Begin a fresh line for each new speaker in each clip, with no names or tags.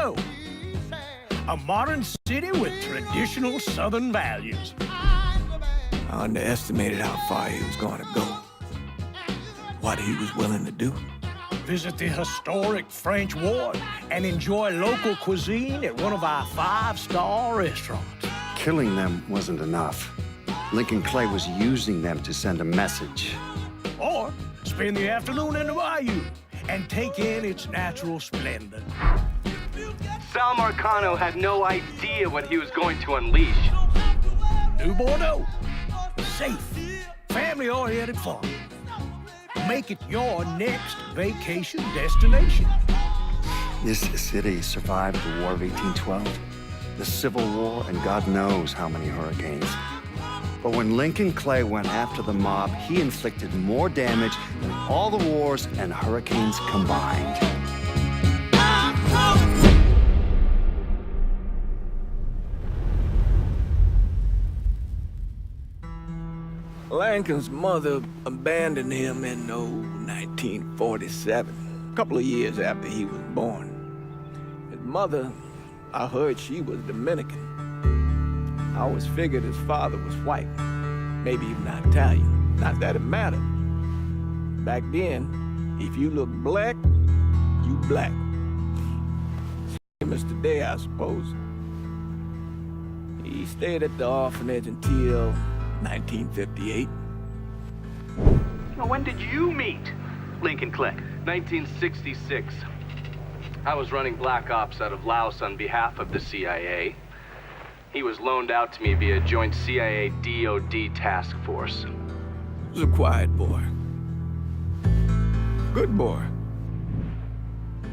Chicago. A modern city with traditional Southern values.
I underestimated how far he was going to go. What he was willing to do.
Visit the historic French Ward and enjoy local cuisine at one of our 5-star restaurants.
Killing them wasn't enough. Lincoln Clay was using them to send a message.
Or spend the afternoon in the bayou and take in its natural splendor.
Sal Marcano had no idea what he was going to unleash.
New Bordeaux. Safe, family-oriented fun. Make it your next vacation destination.
This city survived the War of 1812, the Civil War, and God knows how many hurricanes. But when Lincoln Clay went after the mob, he inflicted more damage than all the wars and hurricanes combined.
Lincoln's mother abandoned him in 1947, a couple of years after he was born. His mother, I heard she was Dominican. I always figured his father was white, maybe even Italian. Not that it mattered. Back then, if you looked black, you black. Same as today, I suppose. He stayed at the orphanage until 1958.
Well, when did you meet Lincoln Clay? 1966. I was running Black Ops out of Laos on behalf of the CIA. He was loaned out to me via joint CIA-DOD task force.
He was a quiet boy. Good boy.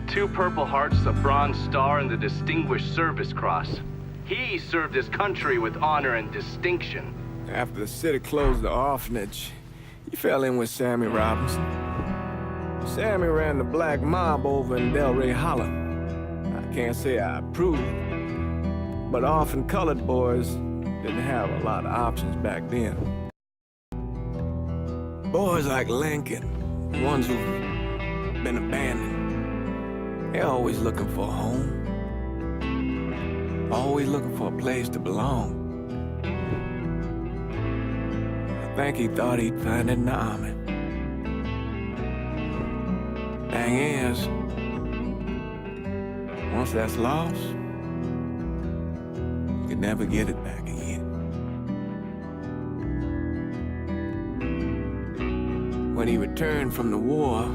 2 Purple Hearts, a Bronze Star, and the Distinguished Service Cross. He served his country with honor and distinction.
After the city closed the orphanage, he fell in with Sammy Robinson. Sammy ran the black mob over in Delray Hollow. I can't say I approved, but orphan colored boys didn't have a lot of options back then. Boys like Lincoln, the ones who've been abandoned, they're always looking for a home. Always looking for a place to belong. I think he thought he'd find it in the army. Thing is, once that's lost, you can never get it back again. When he returned from the war,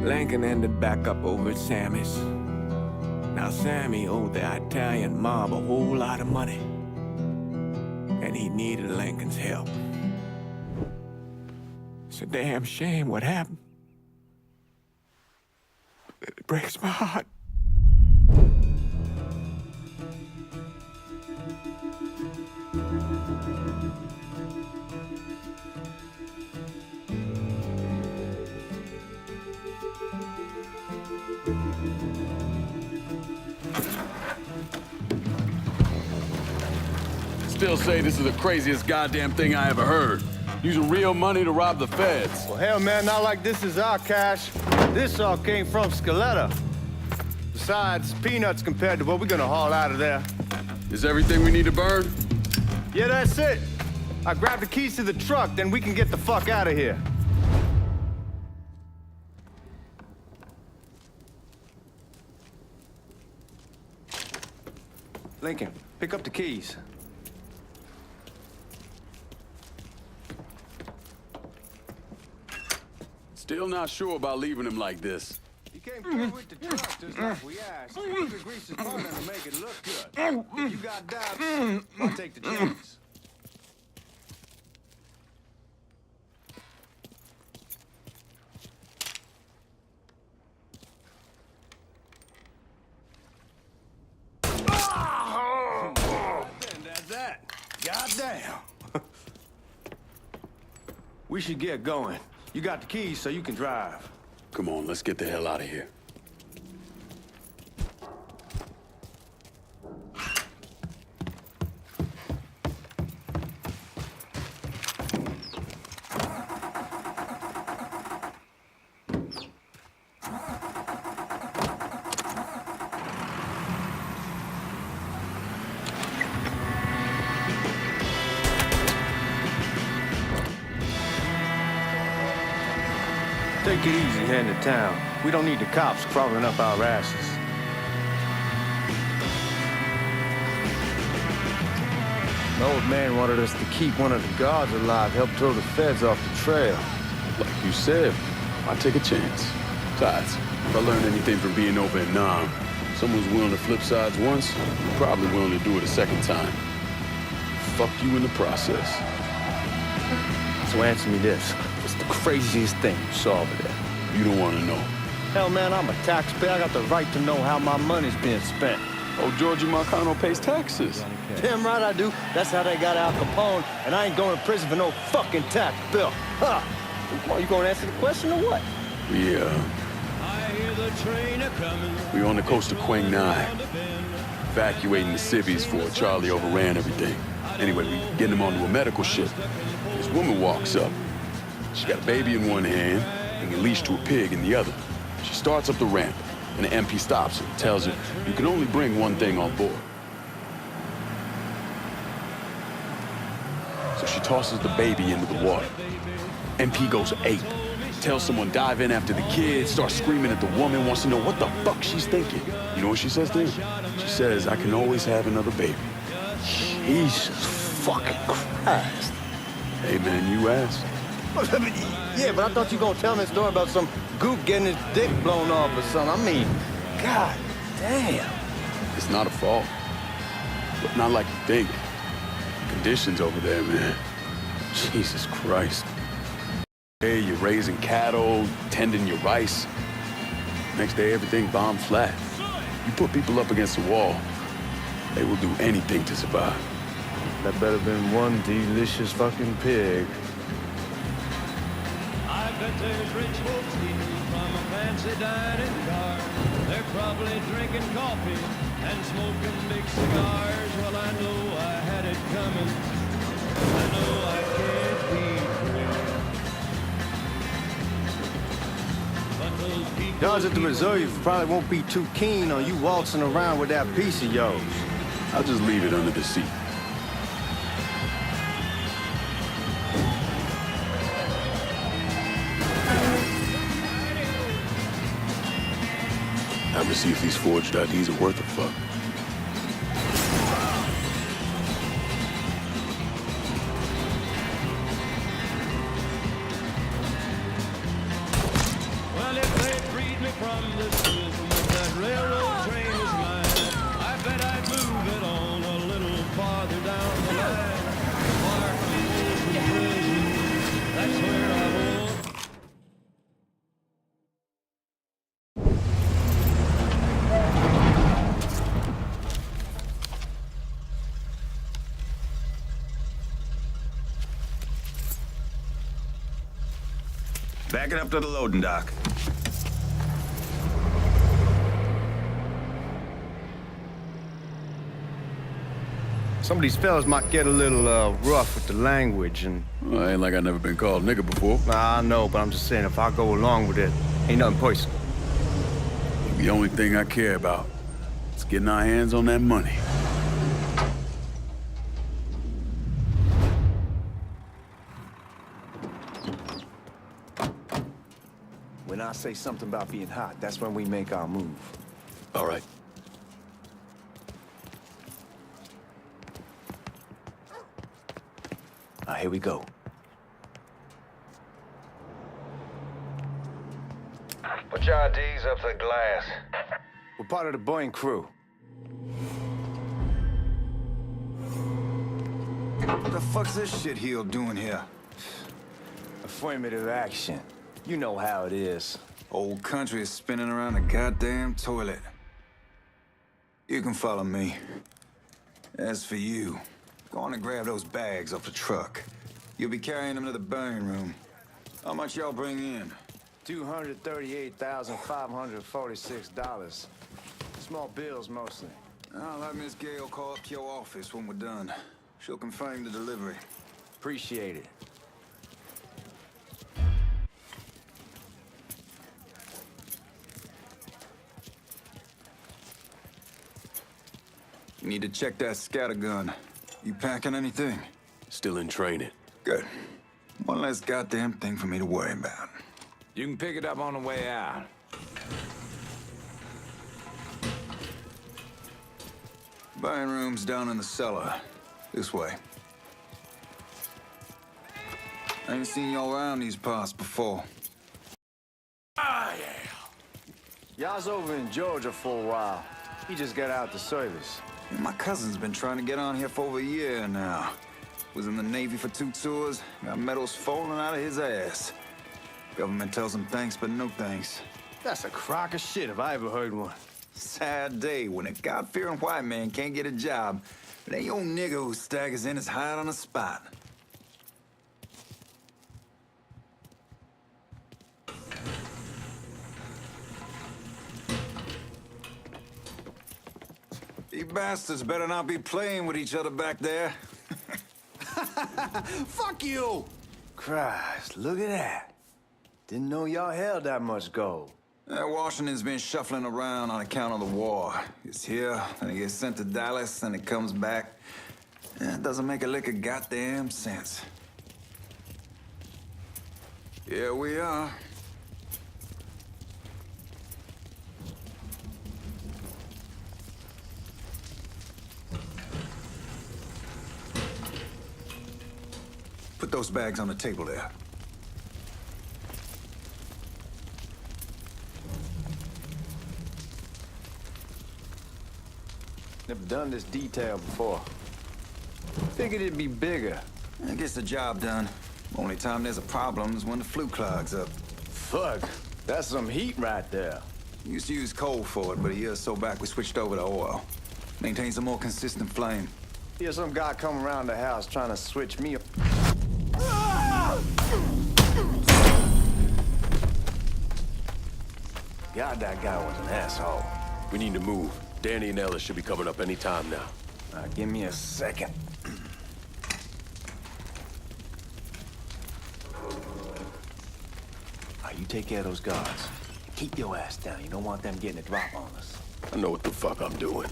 Lincoln ended back up over at Sammy's. Now, Sammy owed the Italian mob a whole lot of money, and he needed Lincoln's help. It's a damn shame what happened. It breaks my heart.
Still say this is the craziest goddamn thing I ever heard. Using real money to rob the feds.
Well, hell, man, not like this is our cash. This all came from Scaletta. Besides, peanuts compared to what we're gonna haul out of there.
Is everything we need to burn?
Yeah, that's it. I grabbed the keys to the truck, then we can get the fuck out of here. Lincoln, pick up the keys.
Still not sure about leaving him like this.
He came through with the truck just like we asked. We could grease his partner to make it look good. If you got doubts, I'll take the chance. That's that. Goddamn. We should get going. You got the keys so you can drive.
Come on, let's get the hell out of here.
take it easy heading to town. We don't need the cops crawling up our asses. The old man wanted us to keep one of the guards alive, help throw the feds off the trail.
Like you said, I take a chance. Besides, if I learned anything from being over in Nam, someone's willing to flip sides once, probably willing to do it a second time. Fuck you in the process.
So answer me this. What's the craziest thing you saw over there?
You don't want to know.
Hell, man, I'm a taxpayer. I got the right to know how my money's being spent.
Oh, Georgie Marcano pays taxes.
Damn right I do. That's how they got Al Capone, and I ain't going to prison for no fucking tax bill. Huh? Come on, you gonna answer the question or what?
Yeah. We on the coast of Quang Nai, evacuating the civvies before Charlie overran everything. Anyway, we getting him onto a medical ship. This woman walks up. She got a baby in one hand and a leash to a pig in the other. She starts up the ramp, and the MP stops her and tells her, you can only bring one thing on board. So she tosses the baby into the water. MP goes ape. Tells someone dive in after the kid, starts screaming at the woman, wants to know what the fuck she's thinking. You know what she says to him? She says, I can always have another baby.
Jesus fucking Christ.
Hey man, you asked.
Yeah, but I thought you gonna tell me a story about some gook getting his dick blown off or something. I mean, god damn.
It's not a fault. But not like you think. Conditions over there, man. Jesus Christ. Hey, you're raising cattle, tending your rice. Next day, everything bombed flat. You put people up against the wall, they will do anything to survive.
That better been one delicious fucking pig.
I bet there's rich folks eating from a fancy dining car. They're probably drinking coffee and smoking big cigars. Well, I know I had it coming. I know I can't be free. But those people...
Guards at the Missouri probably won't be too keen on you waltzing around with that piece of yours.
I'll just leave it under the seat. Time to see if these forged IDs are worth a fuck.
Well, if they freed me from this prison, if that railroad train was mine, I bet I'd move it on a little farther down the line. Far from Folsom Prison, that's where I want.
Back it up to the loading dock.
Some of these fellas might get a little rough with the language, and
Well, ain't like I never been called nigga before.
I know, but I'm just saying if I go along with it, ain't nothing personal.
The only thing I care about is getting our hands on that money.
When I say something about being hot, that's when we make our move.
All right.
Here we go.
Put your IDs up to the glass.
We're part of the Boeing crew.
What the fuck's this shitheel doing here?
Affirmative action. You know how it is.
Old country is spinning around a goddamn toilet. You can follow me. As for you, go on and grab those bags off the truck. You'll be carrying them to the burning room. How much y'all bring in?
$238,546. Small bills, mostly.
I'll have Miss Gale call up to your office when we're done. She'll confirm the delivery.
Appreciate it.
You need to check that scatter gun. You packing anything?
Still in training.
Good. One less goddamn thing for me to worry about. You can pick it up on the way out. Buying room's down in the cellar. This way. I ain't seen y'all around these parts before.
Ah, yeah. Y'all's over in Georgia for a while. He just got out the service.
Yeah, my cousin's been trying to get on here for over a year now. Was in the Navy for 2 tours, got medals falling out of his ass. Government tells him thanks, but no thanks.
That's a crock of shit if I ever heard one.
Sad day when a God-fearing white man can't get a job. But ain't old nigga who staggers in his hide on the spot. You bastards better not be playing with each other back there.
Fuck you! Christ, look at that. Didn't know y'all held that much gold.
Washington's been shuffling around on account of the war. It's here, then it gets sent to Dallas, then it comes back. It doesn't make a lick of goddamn sense. Here we are. Put those bags on the table there.
Never done this detail before. Figured it'd be bigger.
It gets the job done. Only time there's a problem is when the flue clogs up.
Fuck, that's some heat right there.
Used to use coal for it, but a year or so back we switched over to oil. Maintains a more consistent flame.
Here's some guy come around the house trying to switch me up. God, that guy was an asshole.
We need to move. Danny and Ellis should be coming up any time now.
Give me a second. You take care of those guards. Keep your ass down. You don't want them getting a drop on us.
I know what the fuck I'm doing.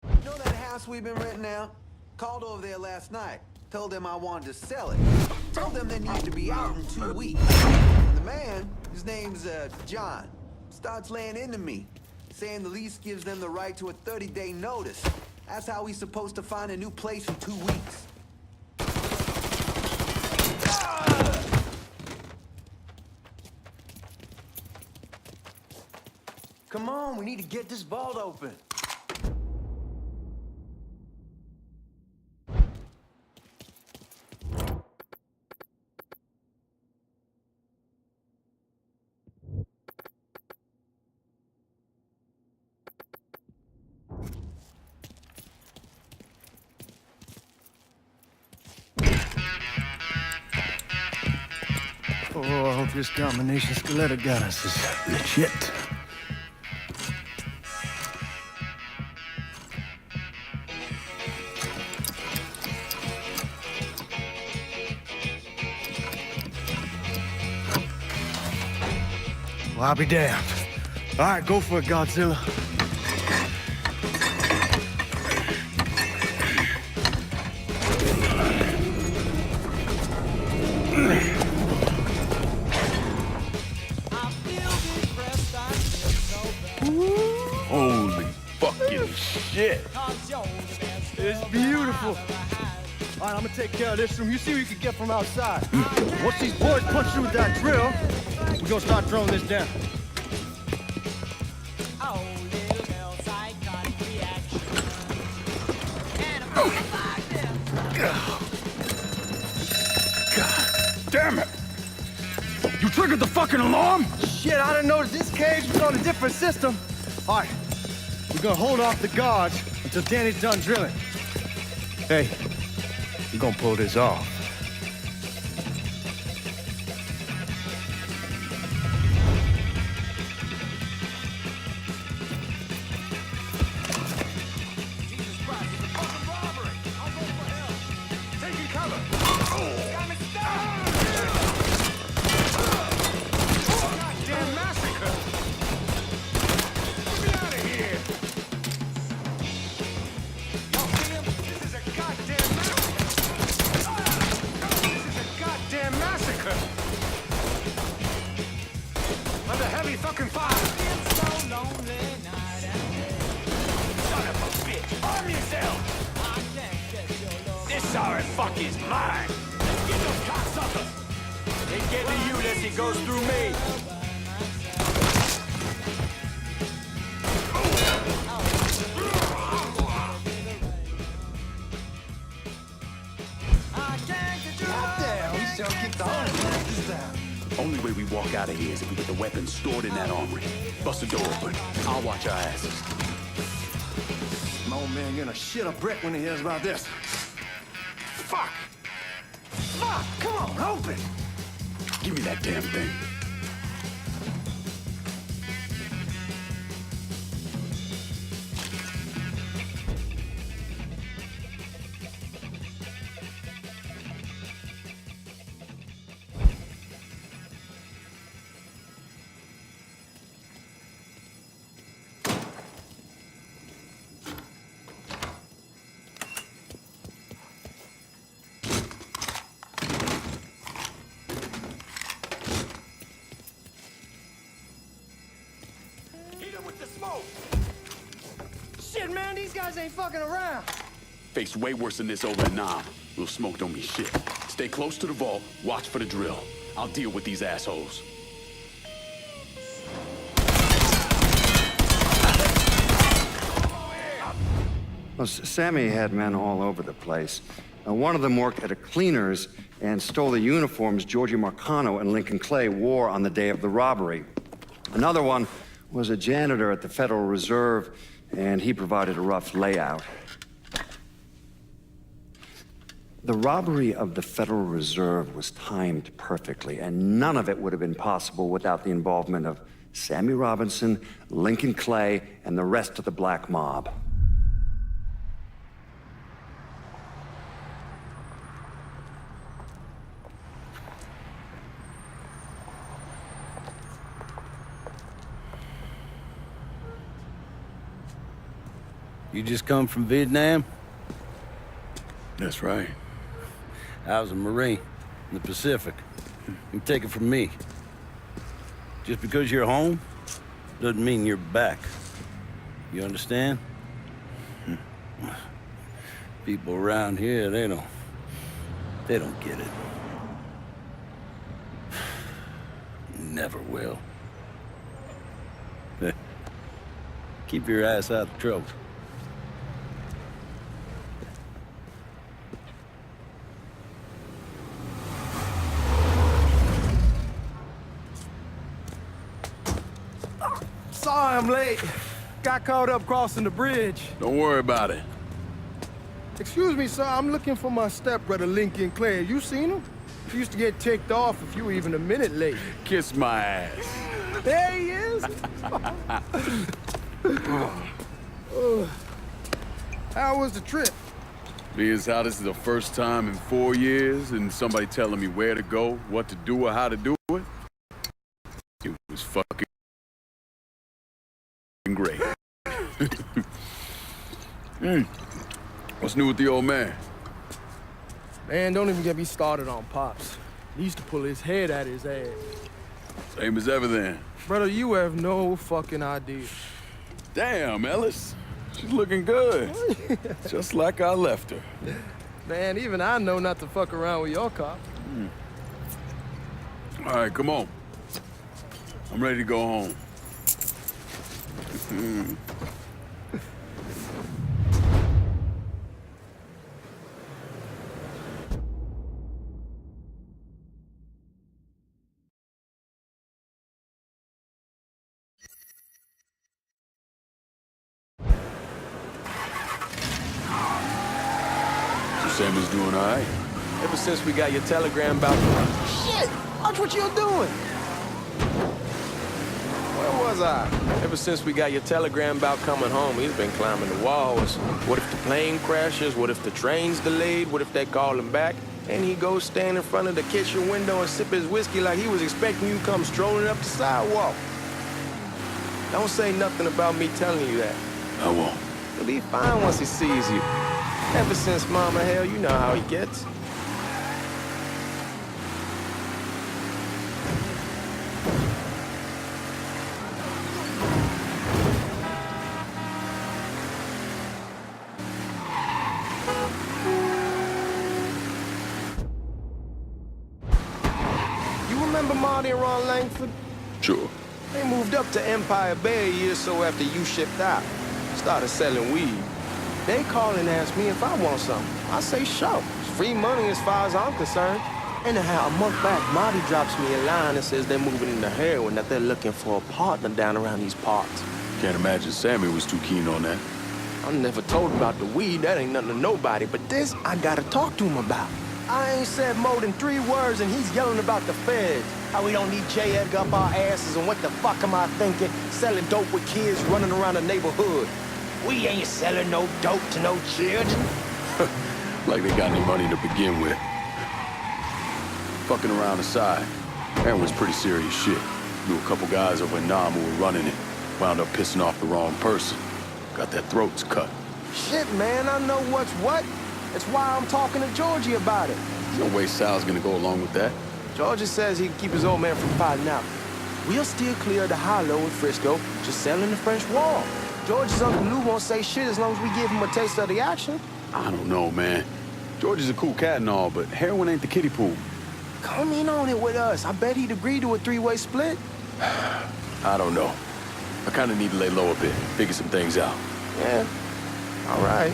You know that house we've been renting out? Called over there last night. Told them I wanted to sell it. Told them they need to be out in 2 weeks. And the man, his name's John, starts laying into me, saying the lease gives them the right to a 30-day notice. That's how he's supposed to find a new place in 2 weeks. Come on, we need to get this vault open.
Oh, I hope this combination Scaletta got us is legit. Well, I'll be damned. All right, go for it, Godzilla.
Holy fucking shit.
It's beautiful. All right, I'm gonna take care of this room. You see what you can get from outside. Once these boys punch through with that drill, we're gonna start throwing this down.
God damn it. You triggered the fucking alarm?
Shit, I didn't notice this cage was on a different system. All right, we're gonna hold off the guards until Danny's done drilling. Hey, we're gonna pull this off.
sorry fuck is mine. Let's get those cocksuckers. They get to you unless it goes through me.
Only way we walk out of here is if we get the weapons stored in that armory. Bust the door open. I'll watch our asses.
My old man gonna shit a brick when he hears about this. Fuck! Fuck! Come on, open!
Give me that damn thing.
Shit, man, these guys ain't fucking around.
Faced way worse than this over at Nam. Little smoke don't mean shit. Stay close to the vault, watch for the drill. I'll deal with these assholes.
Well, Sammy had men all over the place. One of them worked at a cleaner's and stole the uniforms Georgie Marcano and Lincoln Clay wore on the day of the robbery. Another one was a janitor at the Federal Reserve, and he provided a rough layout. The robbery of the Federal Reserve was timed perfectly, and none of it would have been possible without the involvement of Sammy Robinson, Lincoln Clay, and the rest of the black mob.
You just come from Vietnam?
That's right.
I was a Marine in the Pacific. You take it from me. Just because you're home doesn't mean you're back. You understand? People around here, they don't get it. Never will. Keep your ass out of trouble.
Sorry I'm late. Got caught up crossing the bridge.
Don't worry about it.
Excuse me, sir. I'm looking for my stepbrother, Lincoln Clay. You seen him? He used to get ticked off if you were even a minute late.
Kiss my ass.
There he is. How was the trip?
Being how this is the first time in 4 years and somebody telling me where to go, what to do, or how to do it, it was fucking great. What's new with the old man?
Man, don't even get me started on Pops. He used to pull his head out his ass.
Same as ever then.
Brother, you have no fucking idea.
Damn, Ellis. She's looking good. Just like I left her.
Man, even I know not to fuck around with your cop.
All right, come on. I'm ready to go home. Sammy's doing all right.
Ever since we got your telegram about... Shit! Watch what you're doing! Where was I? Ever since we got your telegram about coming home, he's been climbing the walls. What if the plane crashes? What if the train's delayed? What if they call him back? And he goes stand in front of the kitchen window and sip his whiskey like he was expecting you to come strolling up the sidewalk. Don't say nothing about me telling you that.
I won't.
He'll be fine once he sees you. Ever since Mama, hell, you know how he gets. Marty and Ron Langford?
Sure.
They moved up to Empire Bay a year or so after you shipped out. Started selling weed. They call and ask me if I want something. I say, sure. It's free money as far as I'm concerned. Anyhow, a month back, Marty drops me a line and says they're moving into heroin, that they're looking for a partner down around these parts.
Can't imagine Sammy was too keen on that.
I never told about the weed, that ain't nothing to nobody, but this I gotta talk to him about. I ain't said more than 3 words and he's yelling about the feds. How we don't need J. Edgar up our asses and what the fuck am I thinking? Selling dope with kids running around the neighborhood. We ain't selling no dope to no children.
Like they got any money to begin with. Fucking around aside, that was pretty serious shit. Knew a couple guys over in Nam who were running it. Wound up pissing off the wrong person. Got their throats cut.
Shit, man, I know what's what. That's why I'm talking to Georgie about it.
There's no way Sal's gonna go along with that.
Georgie says he can keep his old man from fighting out. We'll steer clear of the Hollow in Frisco, just selling the French Wall. George's Uncle Lou won't say shit as long as we give him a taste of the action.
I don't know, man. George is a cool cat and all, but heroin ain't the kiddie pool.
Come in on it with us. I bet he'd agree to a 3-way split.
I don't know. I kind of need to lay low a bit, figure some things out.
Yeah, all right.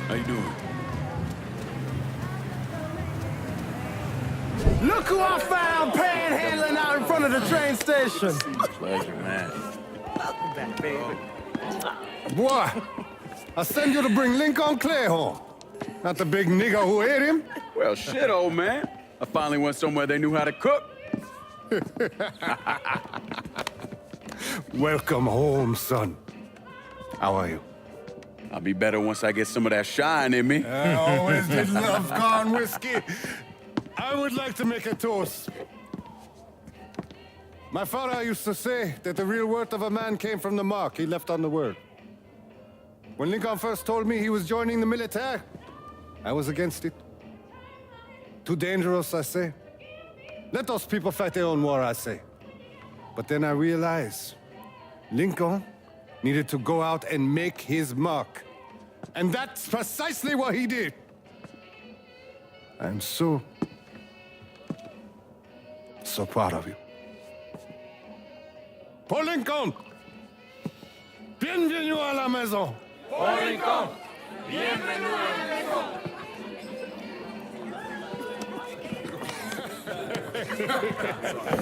How you doing?
Look who I found panhandling out in front of the train station.
Pleasure, man.
Welcome back, baby.
Boy, I send you to bring Lincoln Clay home. Not the big nigger who ate him.
Well, shit, old man. I finally went somewhere they knew how to cook.
Welcome home, son. How are you?
I'll be better once I get some of that shine in me.
I always did love corn whiskey. I would like to make a toast. My father used to say that the real worth of a man came from the mark he left on the world. When Lincoln first told me he was joining the military, I was against it. Too dangerous, I say. Let those people fight their own war, I say. But then I realized Lincoln needed to go out and make his mark. And that's precisely what he did. I'm so proud of you. Paul Lincoln! Bienvenue à la maison!
Paul Lincoln, bienvenue à la maison.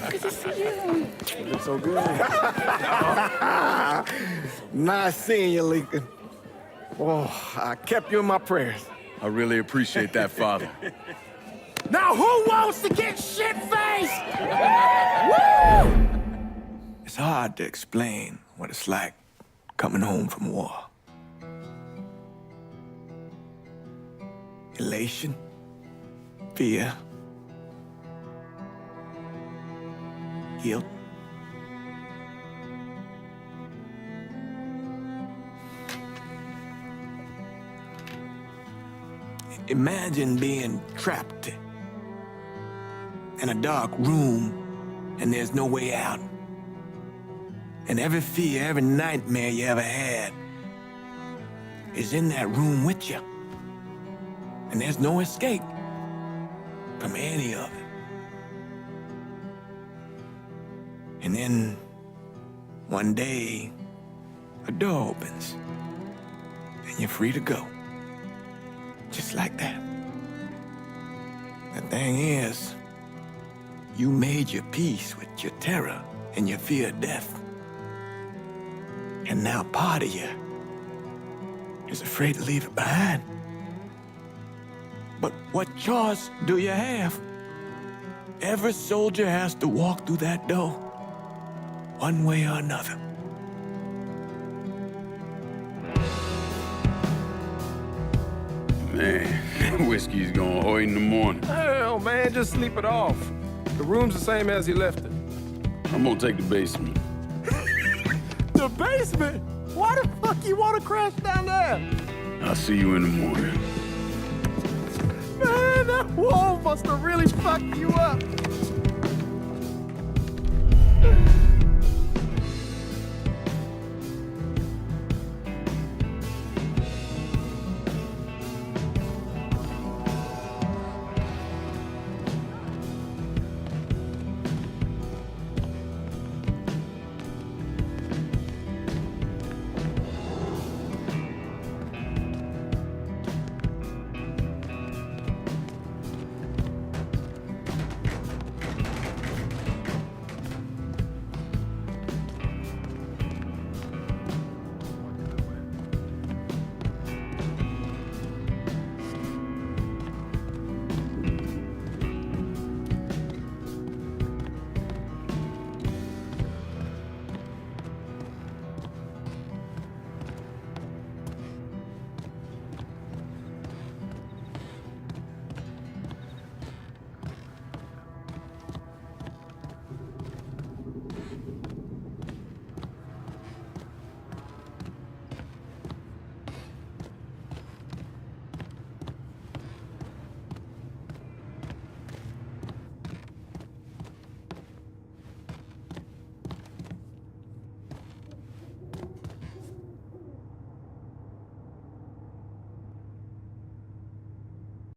Good to see you. You look so good. Nice seeing you, Lincoln. Oh, I kept you in my prayers.
I really appreciate that, Father.
Now who wants to get shit-faced?
Woo! It's hard to explain what it's like coming home from war. Elation, fear, guilt. Imagine being trapped in a dark room and there's no way out. And every fear, every nightmare you ever had is in that room with you. And there's no escape from any of it. And then one day, a door opens and you're free to go. Just like that. The thing is, you made your peace with your terror and your fear of death. And now part of you is afraid to leave it behind. But what choice do you have? Every soldier has to walk through that door, one way or another.
Man, whiskey's going oi in the morning.
Hell, man, just sleep it off. The room's the same as he left it.
I'm gonna take the basement.
The basement? Why the fuck you want to crash down there?
I'll see you in the morning.
Man, that wall must have really fucked you up.